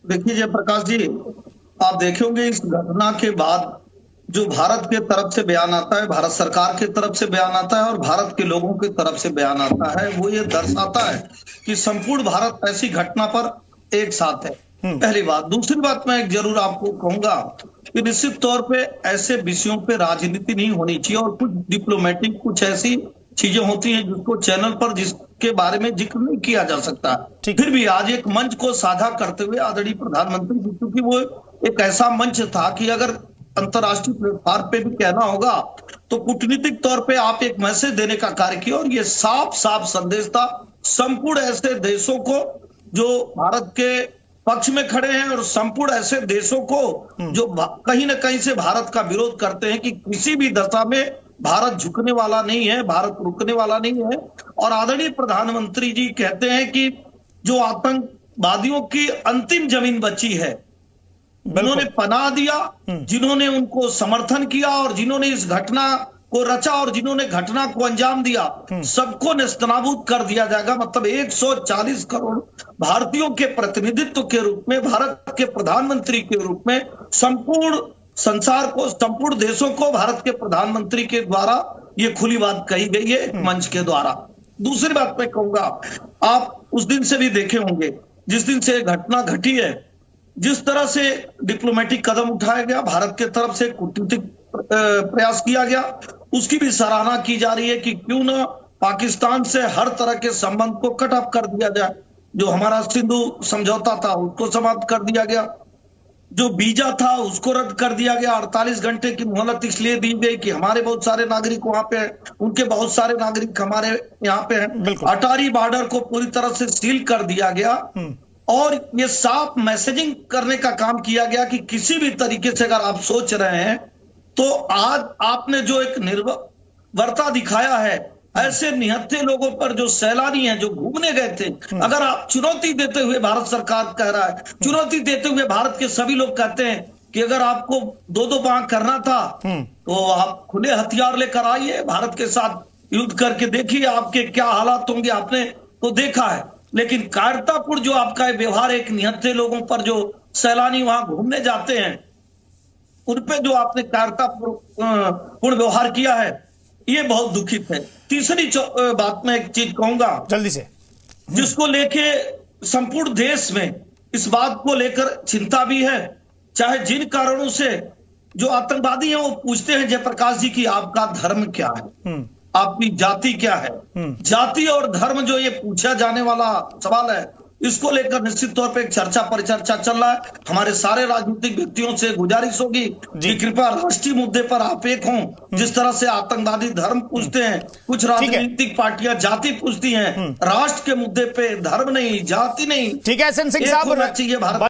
देखिए जयप्रकाश जी, आप देखे होंगे इस घटना के बाद जो भारत के तरफ से बयान आता है, भारत सरकार की तरफ से बयान आता है और भारत के लोगों की तरफ से बयान आता है, वो ये दर्शाता है कि संपूर्ण भारत ऐसी घटना पर एक साथ है। पहली बात। दूसरी बात मैं जरूर आपको कहूंगा कि निश्चित तौर पे ऐसे विषयों पे राजनीति नहीं होनी चाहिए और कुछ डिप्लोमेटिक कुछ ऐसी चीजें होती हैं जिसको चैनल पर जिसके बारे में जिक्र नहीं किया जा सकता। फिर भी आज एक मंच को साझा करते हुए आदरणीय प्रधानमंत्री जी, क्योंकि वो एक ऐसा मंच था कि अगर अंतर्राष्ट्रीय प्लेटफॉर्म पे भी कहना होगा तो कूटनीतिक तौर पे आप एक मैसेज देने का कार्य किया और ये साफ साफ संदेश था संपूर्ण ऐसे देशों को जो भारत के पक्ष में खड़े हैं और संपूर्ण ऐसे देशों को जो कहीं ना कहीं से भारत का विरोध करते हैं कि किसी भी दशा में भारत झुकने वाला नहीं है, भारत रुकने वाला नहीं है। और आदरणीय प्रधानमंत्री जी कहते हैं कि जो आतंकवादियों की अंतिम जमीन बची है, जिन्होंने पनाह दिया, जिन्होंने उनको समर्थन किया और जिन्होंने इस घटना को रचा और जिन्होंने घटना को अंजाम दिया, सबको नेस्तनाबूद कर दिया जाएगा। मतलब 140 करोड़ भारतीयों के प्रतिनिधित्व के रूप में, भारत के प्रधानमंत्री के रूप में संपूर्ण संसार को, संपूर्ण देशों को भारत के प्रधानमंत्री के द्वारा ये खुली बात कही गई है मंच के द्वारा। दूसरी बात मैं कहूंगा, आप उस दिन से भी देखे होंगे जिस दिन से घटना घटी है, जिस तरह से डिप्लोमेटिक कदम उठाया गया, भारत के तरफ से कूटनीतिक प्रयास किया गया, उसकी भी सराहना की जा रही है कि क्यों ना पाकिस्तान से हर तरह के संबंध को कट ऑफ कर दिया जाए। जो हमारा सिंधु समझौता था उसको समाप्त कर दिया गया, जो वीजा था उसको रद्द कर दिया गया, 48 घंटे की मोहलत इसलिए दी गई कि हमारे बहुत सारे नागरिक वहां पे हैं, उनके बहुत सारे नागरिक हमारे यहाँ पे हैं। अटारी बॉर्डर को पूरी तरह से सील कर दिया गया और ये साफ मैसेजिंग करने का काम किया गया कि किसी भी तरीके से अगर आप सोच रहे हैं तो आज आपने जो एक निर्भरता दिखाया है ऐसे निहत्थे लोगों पर जो सैलानी हैं, जो घूमने गए थे, अगर आप चुनौती देते हुए, भारत सरकार कह रहा है, चुनौती देते हुए भारत के सभी लोग कहते हैं कि अगर आपको दो दो बांह करना था तो आप खुले हथियार लेकर आइए, भारत के साथ युद्ध करके देखिए आपके क्या हालात होंगे, आपने तो देखा है। लेकिन कायरतापूर्ण जो आपका व्यवहार एक निहत्थे लोगों पर, जो सैलानी वहां घूमने जाते हैं, उन पे जो आपने कायरतापूर्ण व्यवहार किया है, ये बहुत दुखित है। तीसरी बात मैं एक चीज कहूंगा जल्दी से, जिसको लेके संपूर्ण देश में इस बात को लेकर चिंता भी है, चाहे जिन कारणों से जो आतंकवादी हैं वो पूछते हैं जयप्रकाश जी की आपका धर्म क्या है, आपकी जाति क्या है। जाति और धर्म जो ये पूछा जाने वाला सवाल है, इसको लेकर निश्चित तौर पे एक चर्चा परिचर्चा चल रहा है। हमारे सारे राजनीतिक व्यक्तियों से गुजारिश होगी कि कृपया राष्ट्रीय मुद्दे पर आप एक हों। जिस तरह से आतंकवादी धर्म पूछते हैं, कुछ राजनीतिक पार्टियां जाति पूछती हैं, राष्ट्र के मुद्दे पे धर्म नहीं, जाति नहीं, ठीक है एस एन सिंह साहब, होना चाहिए भारत।